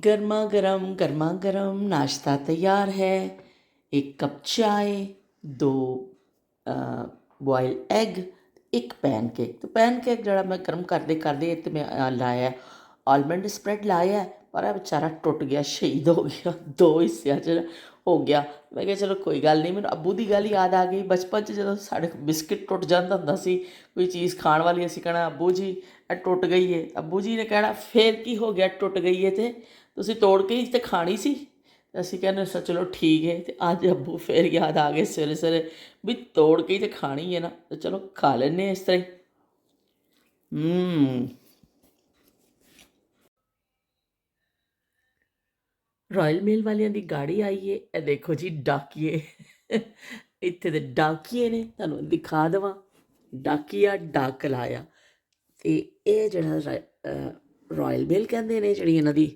गर्मा गर्म नाश्ता तैयार है। एक कप चाय, दो बॉयल एग, एक पैनकेक। तो पैनकेक जरा मैं गर्म करते करते तो मैं लाया आलमंड स्प्रैड लाया, पर ਇਹ बेचारा टुट गया, शहीद हो गया, दो हिस्सों च हो गया। मैं क्या चलो कोई गल नहीं, मैंने अब्बू की गल याद आ गई। बचपन च जो साढ़े बिस्किट टुट जाता होंदा सी, कोई चीज़ खाण वाली, असीं कहना अब्बू जी ਇਹ टुट गई है। अब्बू जी ने कहना फिर की हो गया, टुट गई है तो ਤੁਸੀਂ ਤੋੜ ਕੇ ਹੀ ਤੇ ਖਾਣੀ ਸੀ। ਅਸੀਂ ਕਹਿੰਦੇ ਸਾ ਚਲੋ ਠੀਕ ਹੈ। ਅਤੇ ਅੱਜ ਅੱਬੂ ਫਿਰ ਯਾਦ ਆ ਗਏ ਸਵੇਰੇ ਸਵੇਰੇ ਵੀ ਤੋੜ ਕੇ ਹੀ ਤੇ ਖਾਣੀ ਹੈ ਨਾ, ਤੇ ਚਲੋ ਖਾ ਲੈਂਦੇ ਇਸ ਤਰ੍ਹਾਂ ਹੀ। ਰਾਇਲ ਮੇਲ ਵਾਲਿਆਂ ਦੀ ਗਾੜੀ ਆਈ ਹੈ। ਇਹ ਦੇਖੋ ਜੀ ਡਾਕੀਏ, ਇੱਥੇ ਦੇ ਡਾਕੀਏ ਨੇ, ਤੁਹਾਨੂੰ ਦਿਖਾ ਦੇਵਾਂ। ਡਾਕੀਆ ਡਾਕ ਲਾਇਆ। ਅਤੇ ਇਹ ਜਿਹੜਾ ਰਾਇਲ ਮੇਲ ਕਹਿੰਦੇ ਨੇ, ਜਿਹੜੀ ਇਹਨਾਂ ਦੀ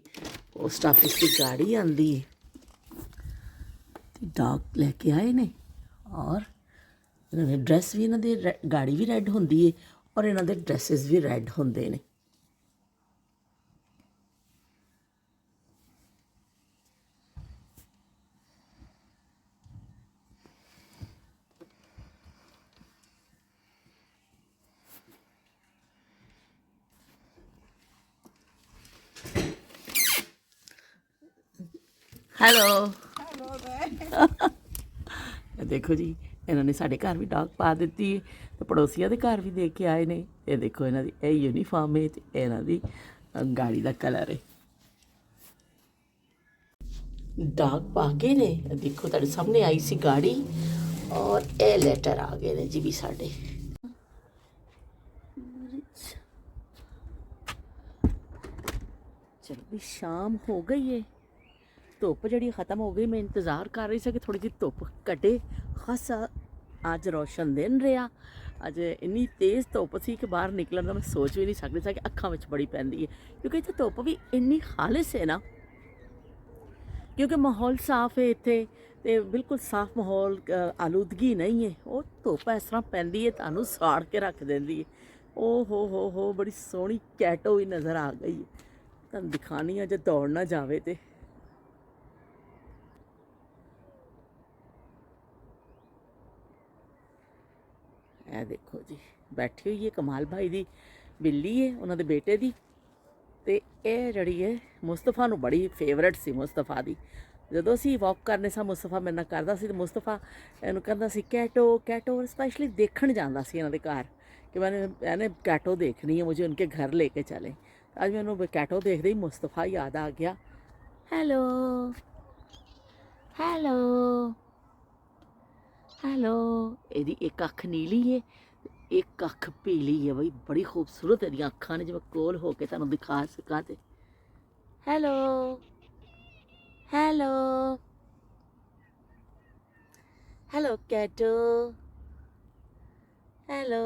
पोस्ट ऑफिस की गाड़ी आती है, डाक लैके आए ने। और इन्होंने ड्रैस भी, इन्हों की गाड़ी भी रैड होंदी है और इन्हों के ड्रैसिस भी रैड होंदे ने। ਹੈਲੋ ਦੇਖੋ ਜੀ, ਇਹਨਾਂ ਨੇ ਸਾਡੇ ਘਰ ਵੀ ਡਾਕ ਪਾ ਦਿੱਤੀ ਹੈ, ਤੇ ਪੜੋਸੀਆਂ ਦੇ ਘਰ ਵੀ ਦੇ ਕੇ ਆਏ ਨੇ। ਇਹ ਦੇਖੋ ਇਹਨਾਂ ਦੀ ਇਹ ਯੂਨੀਫਾਰਮ ਹੈ, ਤੇ ਇਹਨਾਂ ਦੀ ਗਾੜੀ ਦਾ ਕਲਰ ਹੈ। ਡਾਕ ਪਾ ਕੇ ਨੇ, ਦੇਖੋ ਤੁਹਾਡੇ ਸਾਹਮਣੇ ਆਈ ਸੀ ਗਾੜੀ, ਔਰ ਇਹ ਲੈਟਰ ਆ ਗਏ ਨੇ ਜੀ ਵੀ ਸਾਡੇ। ਚਲੋ ਵੀ ਸ਼ਾਮ ਹੋ ਗਈ ਹੈ, ਧੁੱਪ ਜਿਹੜੀ ख़त्म हो गई। मैं इंतज़ार कर रही सी कि थोड़ी जी धुप घटे। खासा अज रोशन दिन रहा। अज इन्नी तेज़ धुप सी कि बाहर निकलन का मैं सोच भी नहीं सकती सी कि अखां विच बड़ी पैंदी है, क्योंकि इत्थे धुप भी इन्नी खालिस है ना, क्योंकि माहौल साफ है इत्थे, ते बिल्कुल साफ माहौल, आलूदगी नहीं है। वो धुप इस तरह पैंदी है, तुहानूं साड़ के रख देंदी है। ओ हो बड़ी सोहनी कैटो ही नज़र आ गई है। तुहानूं दिखानी है, जे दौड़ ना जावे तो। ਇਹ ਦੇਖੋ ਜੀ ਬੈਠੀ ਹੋਈ ਹੈ ਕਮਾਲ ਭਾਈ ਦੀ ਬਿੱਲੀ ਹੈ, ਉਹਨਾਂ ਦੇ ਬੇਟੇ ਦੀ। ਅਤੇ ਇਹ ਜਿਹੜੀ ਹੈ ਮੁਸਤਫਾ ਨੂੰ ਬੜੀ ਫੇਵਰੇਟ ਸੀ ਮੁਸਤਫਾ ਦੀ। ਜਦੋਂ ਅਸੀਂ ਵਾਕ ਕਰਨੇ ਸਾਂ, ਮੁਸਤਫਾ ਮੇਰੇ ਨਾਲ ਕਰਦਾ ਸੀ, ਅਤੇ ਮੁਸਤਫਾ ਇਹਨੂੰ ਕਹਿੰਦਾ ਸੀ ਕੈਟੋ ਕੈਟੋ। ਔਰ ਸਪੈਸ਼ਲੀ ਦੇਖਣ ਜਾਂਦਾ ਸੀ ਇਹਨਾਂ ਦੇ ਘਰ ਕਿ मैंने कैटो देखनी है, मुझे उनके घर लेके चले। आज मैंने कैटो देखते ही मुस्तफ़ा याद आ गया। Hello hello hello. ਇਹਦੀ ਇੱਕ ਅੱਖ ਨੀਲੀ ਹੈ, ਇੱਕ ਅੱਖ ਪੀਲੀ ਹੈ ਬਈ, ਬੜੀ ਖੂਬਸੂਰਤ ਇਹਦੀਆਂ ਅੱਖਾਂ ਨੇ। ਜੇ ਮੈਂ ਕੋਲ ਹੋ ਕੇ ਤੁਹਾਨੂੰ ਦਿਖਾ ਸਕਾਂ ਤੇ। Hello hello hello Cato hello.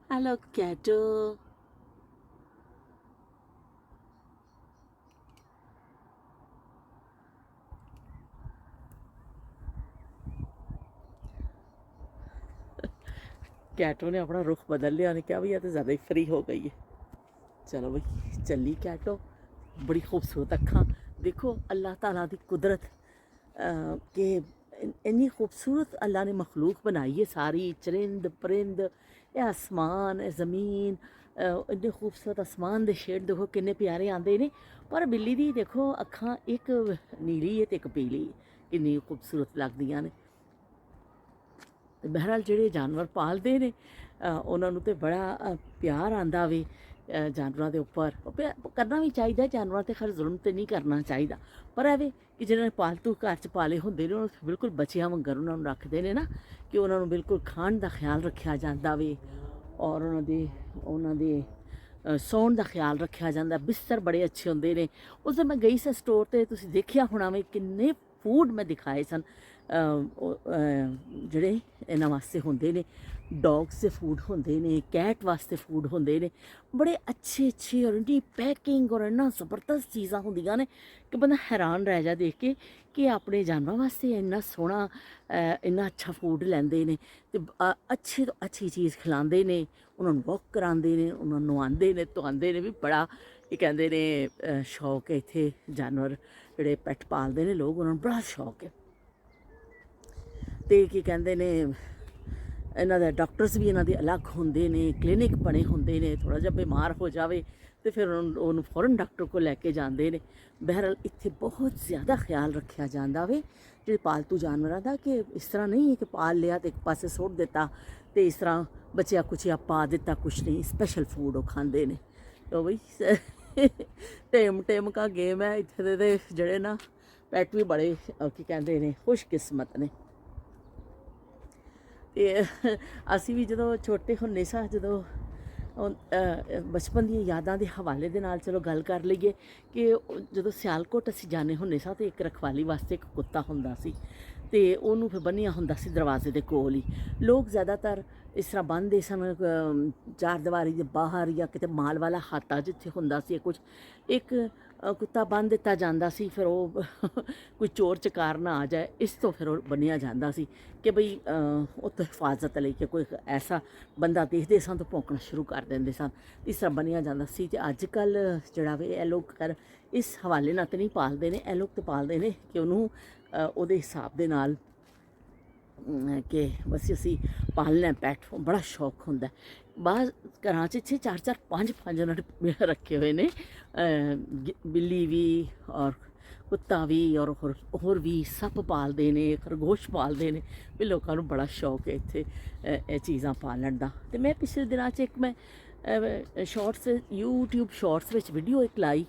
Hello Cato. Cato ने अपना रुख बदल लिया, ने क्या भैया तो ज़्यादा ही फ्री हो गई है। चलो भाई चली कैटो। बड़ी खूबसूरत अखा देखो, अल्लाह ताला की कुदरत के इन्नी खूबसूरत अल्लाह ने मखलूक बनाई है सारी। चरिंद परिंद, ये आसमान, ये ज़मीन, इन्ने खूबसूरत आसमान के शेड देखो किन्ने प्यारे आते हैं। पर बिल्ली दी देखो अखा एक नीली है तो एक पीली, किन्नी खूबसूरत लगदियां ने। बहरहाल ਜਿਹੜੇ जानवर पालते ने उन्होंने तो बड़ा प्यार आंदा वे जानवरों के उपर। करना भी चाहिए, जानवरों से खैर जुल्म तो नहीं करना चाहिए, पर एवे कि जिन्होंने पालतू घर च पाले होंदे ने उन्होंने बिल्कुल बच्चियां वांगर उन्होंने रखते हैं ना, कि उन्होंने बिल्कुल खाण का ख्याल रखा जाता वे, और उन्होंने सौण का ख्याल रखा जाता। बिस्तर बड़े अच्छे होंदे ने। उस दिन मैं गई सी स्टोर ते, तुसीं देखिया होना वे किन्ने फूड मैं दिखाए सन। ਜਿਹੜੇ ਇਹਨਾਂ ਵਾਸਤੇ ਹੁੰਦੇ ਨੇ, ਡੌਗਸ ਦੇ ਫੂਡ ਹੁੰਦੇ ਨੇ, ਕੈਟ ਵਾਸਤੇ ਫੂਡ ਹੁੰਦੇ ਨੇ, ਬੜੇ ਅੱਛੇ ਔਰ ਇੰਨੀ ਪੈਕਿੰਗ ਔਰ ਇੰਨਾ ਜ਼ਬਰਦਸਤ ਚੀਜ਼ਾਂ ਹੁੰਦੀਆਂ ਨੇ ਕਿ ਬੰਦਾ ਹੈਰਾਨ ਰਹਿ ਜਾ ਦੇਖ ਕੇ ਕਿ ਆਪਣੇ ਜਾਨਵਰਾਂ ਵਾਸਤੇ ਇੰਨਾ ਸੋਹਣਾ ਇੰਨਾ ਅੱਛਾ ਫੂਡ ਲੈਂਦੇ ਨੇ ਅਤੇ ਅੱਛੀ ਤੋਂ ਅੱਛੀ ਚੀਜ਼ ਖਿਲਾਉਂਦੇ ਨੇ, ਉਹਨਾਂ ਨੂੰ ਵਾਕ ਕਰਾਉਂਦੇ ਨੇ, ਉਹਨਾਂ ਨੂੰ ਨੁਆਉਂਦੇ ਨੇ ਧੁਆਉਂਦੇ ਨੇ। ਵੀ ਬੜਾ ਇਹ ਕਹਿੰਦੇ ਨੇ ਸ਼ੌਕ ਹੈ ਇੱਥੇ ਜਾਨਵਰ ਜਿਹੜੇ ਪੈਟ ਪਾਲਦੇ ਨੇ ਲੋਕ, ਉਹਨਾਂ ਨੂੰ ਬੜਾ ਸ਼ੌਕ ਹੈ। ਅਤੇ ਕੀ ਕਹਿੰਦੇ ਨੇ ਇਹਨਾਂ ਦੇ ਡਾਕਟਰਸ ਵੀ ਇਹਨਾਂ ਦੇ ਅਲੱਗ ਹੁੰਦੇ ਨੇ, ਕਲੀਨਿਕ ਬਣੇ ਹੁੰਦੇ ਨੇ। ਥੋੜ੍ਹਾ ਜਿਹਾ ਬਿਮਾਰ ਹੋ ਜਾਵੇ ਅਤੇ ਫਿਰ ਉਹਨੂੰ ਫੌਰਨ ਡਾਕਟਰ ਕੋਲ ਲੈ ਕੇ ਜਾਂਦੇ ਨੇ। ਬਹਿਰਹਾਲ ਇੱਥੇ ਬਹੁਤ ਜ਼ਿਆਦਾ ਖਿਆਲ ਰੱਖਿਆ ਜਾਂਦਾ ਵੇ ਜਿਹੜੇ ਪਾਲਤੂ ਜਾਨਵਰਾਂ ਦਾ, ਕਿ ਇਸ ਤਰ੍ਹਾਂ ਨਹੀਂ ਹੈ ਕਿ ਪਾਲ ਲਿਆ ਅਤੇ ਇੱਕ ਪਾਸੇ ਸੁੱਟ ਦਿੱਤਾ ਅਤੇ ਇਸ ਤਰ੍ਹਾਂ ਬਚਿਆ ਕੁਚਿਆ ਪਾ ਦਿੱਤਾ, ਕੁਛ ਨਹੀਂ। ਸਪੈਸ਼ਲ ਫੂਡ ਉਹ ਖਾਂਦੇ ਨੇ। ਤੋ ਬਈ ਟੇਮ ਕਾ ਗੇਮ ਹੈ ਇੱਥੇ ਦੇ ਜਿਹੜੇ ਨਾ ਪੈਟ ਵੀ ਬੜੇ ਕੀ ਕਹਿੰਦੇ ਨੇ ਖੁਸ਼ਕਿਸਮਤ ਨੇ। ਅਤੇ ਅਸੀਂ ਵੀ ਜਦੋਂ ਛੋਟੇ ਹੁੰਦੇ ਸਾਂ, ਜਦੋਂ ਬਚਪਨ ਦੀਆਂ ਯਾਦਾਂ ਦੇ ਹਵਾਲੇ ਦੇ ਨਾਲ ਚਲੋ ਗੱਲ ਕਰ ਲਈਏ ਕਿ ਜਦੋਂ ਸਿਆਲਕੋਟ ਅਸੀਂ ਜਾਂਦੇ ਹੁੰਦੇ ਸਾਂ ਅਤੇ ਇੱਕ ਰਖਵਾਲੀ ਵਾਸਤੇ ਇੱਕ ਕੁੱਤਾ ਹੁੰਦਾ ਸੀ ਅਤੇ ਉਹਨੂੰ ਫਿਰ ਬੰਨ੍ਹਿਆ ਹੁੰਦਾ ਸੀ ਦਰਵਾਜ਼ੇ ਦੇ ਕੋਲ ਹੀ। ਲੋਕ ਜ਼ਿਆਦਾਤਰ ਇਸ ਤਰ੍ਹਾਂ ਬੰਨ੍ਹਦੇ ਸਨ ਚਾਰ ਦੀਵਾਰੀ ਦੇ ਬਾਹਰ, ਜਾਂ ਕਿਤੇ ਮਾਲ ਵਾਲਾ ਹਾਤਾ ਜਿੱਥੇ ਹੁੰਦਾ ਸੀ ਕੁਝ, ਇੱਕ ਕੁੱਤਾ ਬੰਨ੍ਹ ਦਿੱਤਾ ਜਾਂਦਾ ਸੀ। ਫਿਰ ਉਹ ਕੋਈ ਚੋਰ ਚਕਾਰ ਨਾ ਆ ਜਾਏ, ਇਸ ਤੋਂ ਫਿਰ ਉਹ ਬੰਨ੍ਹਿਆ ਜਾਂਦਾ ਸੀ ਕਿ ਬਈ ਉਹ ਤੋਂ ਹਿਫਾਜ਼ਤ ਲਈ ਕਿ ਕੋਈ ਐਸਾ ਬੰਦਾ ਦੇਖਦੇ ਸਨ ਤਾਂ ਭੌਂਕਣਾ ਸ਼ੁਰੂ ਕਰ ਦਿੰਦੇ ਸਨ। ਇਸ ਤਰ੍ਹਾਂ ਬੰਨ੍ਹਿਆ ਜਾਂਦਾ ਸੀ। ਅਤੇ ਅੱਜ ਕੱਲ੍ਹ ਜਿਹੜਾ ਵੇ ਇਹ ਲੋਕ ਇਸ ਹਵਾਲੇ ਨਾਲ ਤਾਂ ਨਹੀਂ ਪਾਲਦੇ ਨੇ, ਇਹ ਲੋਕ ਤਾਂ ਪਾਲਦੇ ਨੇ ਕਿ ਉਹਨੂੰ ਉਹਦੇ ਹਿਸਾਬ ਦੇ ਨਾਲ ਕਿ ਬਸ ਅਸੀਂ ਪਾਲਣਾ ਪੈਟ, ਬੜਾ ਸ਼ੌਕ ਹੁੰਦਾ। ਬਾਹਰ ਘਰਾਂ 'ਚ ਇੱਥੇ 4-4 5-5 ਉਹਨਾਂ ਨੇ ਰੱਖੇ ਹੋਏ ਨੇ, ਬਿੱਲੀ ਵੀ ਔਰ ਕੁੱਤਾ ਵੀ ਔਰ ਹੋਰ ਵੀ ਸੱਪ ਪਾਲਦੇ ਨੇ, ਖਰਗੋਸ਼ ਪਾਲਦੇ ਨੇ। ਵੀ ਲੋਕਾਂ ਨੂੰ ਬੜਾ ਸ਼ੌਕ ਹੈ ਇੱਥੇ ਇਹ ਚੀਜ਼ਾਂ ਪਾਲਣ ਦਾ। ਅਤੇ ਮੈਂ ਪਿਛਲੇ ਦਿਨਾਂ 'ਚ ਇੱਕ ਮੈਂ ਸ਼ਾਰਟਸ YouTube ਸ਼ਾਰਟਸ ਵਿੱਚ ਵੀਡੀਓ ਇੱਕ ਲਾਈ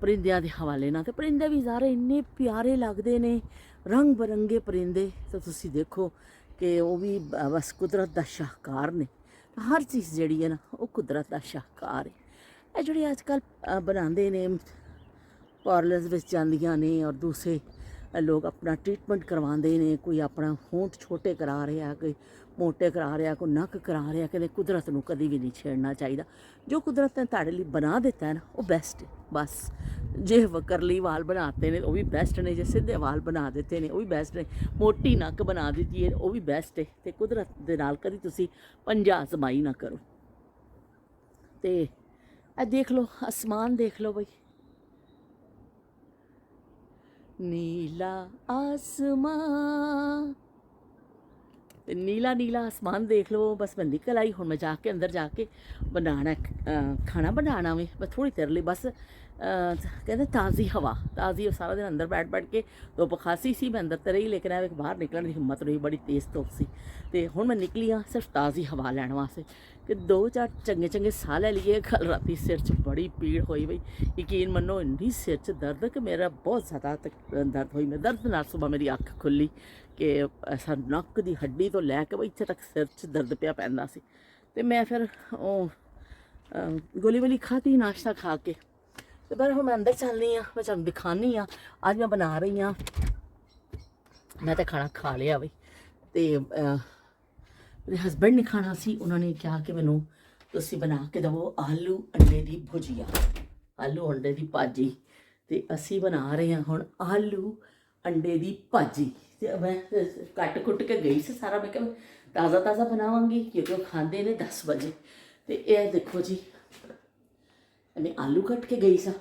ਪਰਿੰਦਿਆਂ ਦੇ ਹਵਾਲੇ ਨਾਲ। ਅਤੇ ਪਰਿੰਦੇ ਵੀ ਸਾਰੇ ਇੰਨੇ ਪਿਆਰੇ ਲੱਗਦੇ ਨੇ, ਰੰਗ ਬਰੰਗੇ ਪਰਿੰਦੇ। ਤਾਂ ਤੁਸੀਂ ਦੇਖੋ ਕਿ ਉਹ ਵੀ ਬਸ ਕੁਦਰਤ ਦਾ ਸ਼ਾਹਕਾਰ ਨੇ। ਹਰ ਚੀਜ਼ ਜਿਹੜੀ ਹੈ ਨਾ ਉਹ ਕੁਦਰਤ ਦਾ ਸ਼ਾਹਕਾਰ ਹੈ। ਇਹ ਜਿਹੜੇ ਅੱਜ ਕੱਲ੍ਹ ਬਣਾਉਂਦੇ ਨੇ, ਪਾਰਲਰਸ ਵਿੱਚ ਜਾਂਦੀਆਂ ਨੇ ਔਰ ਦੂਸਰੇ ਲੋਕ ਆਪਣਾ ਟਰੀਟਮੈਂਟ ਕਰਵਾਉਂਦੇ ਨੇ, ਕੋਈ ਆਪਣਾ ਹੋਂਠ ਛੋਟੇ ਕਰਾ ਰਿਹਾ, ਕੋਈ ਮੋਟੇ ਕਰਾ ਰਿਹਾ, ਕੋਈ ਨੱਕ ਕਰਾ ਰਿਹਾ। ਕਹਿੰਦੇ ਕੁਦਰਤ ਨੂੰ ਕਦੀ ਵੀ ਨਹੀਂ ਛੇੜਨਾ ਚਾਹੀਦਾ। ਜੋ ਕੁਦਰਤ ਨੇ ਤੁਹਾਡੇ ਲਈ ਬਣਾ ਦਿੱਤਾ ਹੈ ਨਾ ਉਹ ਬੈਸਟ ਹੈ। ਬਸ ਜੇ ਕਰਲੀ ਵਾਲ ਬਣਾਤੇ ਨੇ ਉਹ ਵੀ ਬੈਸਟ ਨੇ, ਜੇ ਸਿੱਧੇ ਵਾਲ ਬਣਾ ਦਿੱਤੇ ਨੇ ਉਹ ਵੀ ਬੈਸਟ ਨੇ, ਮੋਟੀ ਨੱਕ ਬਣਾ ਦਿੱਤੀ ਹੈ ਉਹ ਵੀ ਬੈਸਟ ਹੈ। ਅਤੇ ਕੁਦਰਤ ਦੇ ਨਾਲ ਕਦੀ ਤੁਸੀਂ ਪੰਜਾ ਅਜ਼ਮਾਈ ਨਾ ਕਰੋ। ਅਤੇ ਇਹ ਦੇਖ ਲਓ, ਅਸਮਾਨ ਦੇਖ ਲਓ ਬਈ, ਨੀਲਾ ਆਸਮਾਨ, ਅਤੇ ਨੀਲਾ ਆਸਮਾਨ ਦੇਖ ਲਓ। ਬਸ ਮੈਂ ਨਿਕਲ ਆਈ, ਹੁਣ ਮੈਂ ਜਾ ਕੇ ਅੰਦਰ ਜਾ ਕੇ ਬਣਾਉਣਾ ਖਾਣਾ ਬਣਾਉਣਾ ਵੇ। ਬਸ ਥੋੜ੍ਹੀ ਦੇਰ ਲਈ ਬਸ ਕਹਿੰਦੇ ਤਾਜ਼ੀ ਹਵਾ, ਤਾਜ਼ੀ ਸਾਰਾ ਦਿਨ ਅੰਦਰ ਬੈਠ ਕੇ ਧੁੱਪ ਖਾਸੀ ਸੀ, ਮੈਂ ਅੰਦਰ ਤਾਂ ਰਹੀ, ਲੇਕਿਨ ਇਹ ਬਾਹਰ ਨਿਕਲਣ ਦੀ ਹਿੰਮਤ ਨਹੀਂ, ਬੜੀ ਤੇਜ਼ ਧੁੱਪ ਸੀ। ਅਤੇ ਹੁਣ ਮੈਂ ਨਿਕਲੀ ਹਾਂ ਸਿਰਫ ਤਾਜ਼ੀ ਹਵਾ ਲੈਣ ਵਾਸਤੇ ਕਿ 2-4 ਚੰਗੇ ਸਾਹ ਲੈ ਲਈਏ। ਕੱਲ੍ਹ ਰਾਤੀ ਸਿਰ 'ਚ ਬੜੀ ਪੀੜ ਹੋਈ ਬਈ, ਯਕੀਨ ਮੰਨੋ ਇੰਨੀ ਸਿਰ 'ਚ ਦਰਦ ਕਿ ਮੇਰਾ ਬਹੁਤ ਜ਼ਿਆਦਾ ਦਰਦ ਹੋਈ। ਮੈਂ ਦਰਦ ਨਾਲ ਸੁਬਾਹ ਮੇਰੀ ਅੱਖ ਖੁੱਲ੍ਹੀ ਕਿ ਨੱਕ ਦੀ ਹੱਡੀ ਤੋਂ ਲੈ ਕੇ ਬਈ ਇੱਥੇ ਤੱਕ ਸਿਰ 'ਚ ਦਰਦ ਪਿਆ ਪੈਂਦਾ ਸੀ। ਅਤੇ ਮੈਂ ਫਿਰ ਉਹ ਗੋਲੀ ਵਾਲੀ ਖਾਧੀ ਨਾਸ਼ਤਾ ਖਾ ਕੇ। ਅਤੇ ਪਰ ਹੁਣ ਮੈਂ ਅੰਦਰ ਚੱਲਦੀ ਹਾਂ, ਮੈਂ ਤੁਹਾਨੂੰ ਦਿਖਾਉਂਦੀ ਹਾਂ। ਅੱਜ ਮੈਂ ਬਣਾ ਰਹੀ ਹਾਂ, ਮੈਂ ਤਾਂ ਖਾਣਾ ਖਾ ਲਿਆ ਬਈ। ਅਤੇ ਮੇਰੇ ਹਸਬੈਂਡ ਨੇ ਖਾਣਾ ਸੀ, ਉਹਨਾਂ ਨੇ ਕਿਹਾ ਕਿ ਮੈਨੂੰ ਤੁਸੀਂ ਬਣਾ ਕੇ ਦੇਵੋ ਆਲੂ ਅੰਡੇ ਦੀ ਭੁਜੀਆ, ਆਲੂ ਅੰਡੇ ਦੀ ਭਾਜੀ। ਅਤੇ ਅਸੀਂ ਬਣਾ ਰਹੇ ਹਾਂ ਹੁਣ ਆਲੂ ਅੰਡੇ ਦੀ ਭਾਜੀ। ਅਤੇ ਮੈਂ ਕੱਟ ਕੁੱਟ ਕੇ ਗਈ ਸੀ ਸਾਰਾ, ਮੈਂ ਕਿਹਾ ਤਾਜ਼ਾ ਬਣਾਵਾਂਗੀ ਕਿਉਂਕਿ ਉਹ ਖਾਂਦੇ ਨੇ 10 ਵਜੇ। ਅਤੇ ਇਹ ਦੇਖੋ ਜੀ, ਮੈਂ ਆਲੂ ਕੱਟ ਕੇ ਗਈ ਸਾਂ,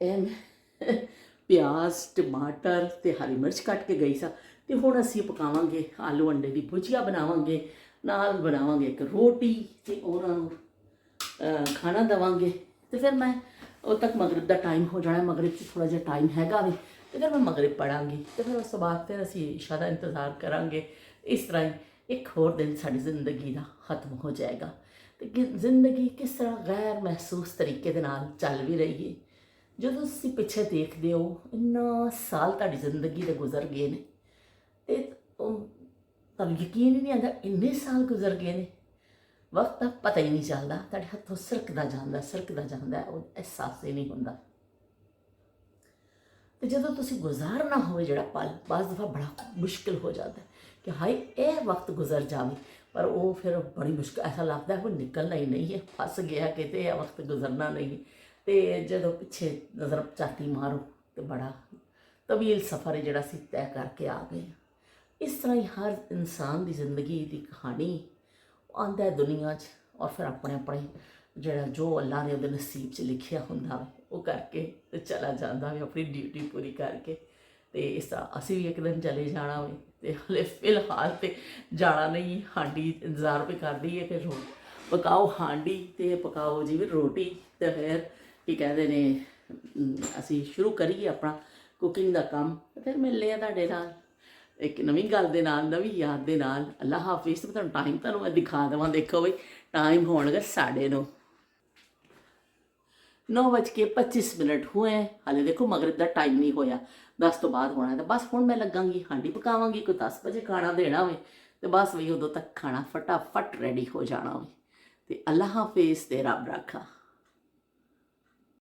ਇਹ ਮੈਂ ਪਿਆਜ਼ ਟਮਾਟਰ ਅਤੇ ਹਰੀ ਮਿਰਚ ਕੱਟ ਕੇ ਗਈ ਸਾਂ। ਅਤੇ ਹੁਣ ਅਸੀਂ ਪਕਾਵਾਂਗੇ ਆਲੂ ਅੰਡੇ ਦੀ ਭੁਜੀਆ ਬਣਾਵਾਂਗੇ, ਨਾਲ ਬਣਾਵਾਂਗੇ ਇੱਕ ਰੋਟੀ ਅਤੇ ਉਹਨਾਂ ਨੂੰ ਖਾਣਾ ਦੇਵਾਂਗੇ। ਅਤੇ ਫਿਰ ਮੈਂ ਉਦੋਂ ਤੱਕ ਮਗਰਿਬ ਦਾ ਟਾਈਮ ਹੋ ਜਾਣਾ, ਮਗਰਿਬ 'ਚ ਥੋੜ੍ਹਾ ਜਿਹਾ ਟਾਈਮ ਹੈਗਾ ਵੀ, ਅਤੇ ਫਿਰ ਮੈਂ ਮਗਰਿਬ ਪੜ੍ਹਾਂਗੀ। ਅਤੇ ਫਿਰ ਉਸ ਤੋਂ ਬਾਅਦ ਫਿਰ ਅਸੀਂ ਇਸ਼ਾ ਦਾ ਇੰਤਜ਼ਾਰ ਕਰਾਂਗੇ। ਇਸ ਤਰ੍ਹਾਂ ਹੀ ਇੱਕ ਹੋਰ ਦਿਨ ਸਾਡੀ ਜ਼ਿੰਦਗੀ ਦਾ ਖਤਮ ਹੋ ਜਾਏਗਾ। ਅਤੇ ਜ਼ਿੰਦਗੀ ਕਿਸ ਤਰ੍ਹਾਂ ਗੈਰ ਮਹਿਸੂਸ ਤਰੀਕੇ ਦੇ ਨਾਲ ਚੱਲ ਵੀ ਰਹੀ ਹੈ। ਜਦੋਂ ਤੁਸੀਂ ਪਿੱਛੇ ਦੇਖਦੇ ਹੋ, ਇੰਨਾ ਸਾਲ ਤੁਹਾਡੀ ਜ਼ਿੰਦਗੀ ਦੇ ਗੁਜ਼ਰ ਗਏ ਨੇ ਅਤੇ ਤੁਹਾਨੂੰ ਯਕੀਨ ਹੀ ਨਹੀਂ ਆਉਂਦਾ ਇੰਨੇ ਸਾਲ ਗੁਜ਼ਰ ਗਏ ਨੇ। ਵਕਤ ਦਾ ਪਤਾ ਹੀ ਨਹੀਂ ਚੱਲਦਾ, ਤੁਹਾਡੇ ਹੱਥੋਂ ਸਰਕਦਾ ਜਾਂਦਾ, ਉਹ ਅਹਿਸਾਸ ਹੀ ਨਹੀਂ ਹੁੰਦਾ। ਤੇ ਜਦੋਂ ਤੁਸੀਂ ਗੁਜ਼ਾਰਨਾ ਹੋਵੇ ਜਿਹੜਾ ਪਲ, ਬਾਜ਼ ਦਫਾ ਬੜਾ ਮੁਸ਼ਕਿਲ ਹੋ ਜਾਂਦਾ ਕਿ ਹਾਏ ਇਹ ਵਕਤ ਗੁਜ਼ਰ ਜਾਵੇ, ਪਰ ਉਹ ਫਿਰ ਬੜੀ ਮੁਸ਼ਕਿਲ, ਐਸਾ ਲੱਗਦਾ ਹੈ ਉਹ ਨਿਕਲਣਾ ਹੀ ਨਹੀਂ ਹੈ, ਫਸ ਗਿਆ ਕਿਤੇ, ਇਹ ਵਕਤ ਗੁਜ਼ਰਨਾ ਨਹੀਂ। ਤੇ ਜਦੋਂ ਪਿੱਛੇ ਨਜ਼ਰ ਝਾਤੀ ਮਾਰੋ ਤੇ ਬੜਾ ਤਵੀਲ ਸਫ਼ਰ ਹੈ ਜਿਹੜਾ ਅਸੀਂ ਤੈਅ ਕਰਕੇ ਆ ਗਏ। ਇਸ ਤਰ੍ਹਾਂ ਹੀ ਹਰ ਇਨਸਾਨ ਦੀ ਜ਼ਿੰਦਗੀ ਦੀ ਕਹਾਣੀ ਆਉਂਦਾ ਹੈ ਦੁਨੀਆ 'ਚ, ਔਰ ਫਿਰ ਆਪਣੇ ਆਪਣੇ ਜਿਹੜਾ ਜੋ ਅੱਲਾ ਨੇ ਉਹਦੇ ਨਸੀਬ 'ਚ ਲਿਖਿਆ ਹੁੰਦਾ ਵਾ ਉਹ ਕਰਕੇ ਤੇ ਚਲਾ ਜਾਂਦਾ ਵੇ ਆਪਣੀ ਡਿਊਟੀ ਪੂਰੀ ਕਰਕੇ। ਤੇ ਇਸ ਤਰ੍ਹਾਂ ਅਸੀਂ ਵੀ ਇੱਕ ਦਿਨ ਚਲੇ ਜਾਣਾ ਵੇ, ਤੇ ਹਲੇ ਫਿਲਹਾਲ ਤੇ ਜਾਣਾ ਨਹੀਂ। ਹਾਂਡੀ ਇੰਤਜ਼ਾਰ ਵੀ ਕਰਦੀ ਹੈ ਕਿ ਪਕਾਓ ਹਾਂਡੀ ਤੇ ਪਕਾਓ ਜਿਵੇਂ ਰੋਟੀ, ਤੇ ਫਿਰ ਕੀ ਕਹਿੰਦੇ ਨੇ ਅਸੀਂ ਸ਼ੁਰੂ ਕਰੀਏ ਆਪਣਾ ਕੁਕਿੰਗ ਦਾ ਕੰਮ। ਫਿਰ ਮਿਲਦੇ ਹਾਂ ਤੁਹਾਡੇ ਨਾਲ ਇੱਕ ਨਵੀਂ ਗੱਲ ਦੇ ਨਾਲ, ਨਵੀਂ ਯਾਦ ਦੇ ਨਾਲ। ਅੱਲਾ ਹਾਫਿਜ਼। ਤੇ ਤੁਹਾਨੂੰ ਟਾਈਮ ਤੁਹਾਨੂੰ ਮੈਂ ਦਿਖਾ ਦੇਵਾਂ, ਦੇਖੋ ਬਈ टाइम होने 9:30, 9:25 हुए हैं। हाले देखो मगरिब का टाइम नहीं होया, 10 तो बाद होना है। तो बस हुण मैं लगांगी हांडी पकावांगी, कोई 10 बजे खाना देना होवे तो बस वही उदों तक खाना फटाफट रेडी हो जाना होवे। ते अल्लाह हाफिज़ ते रब राखा।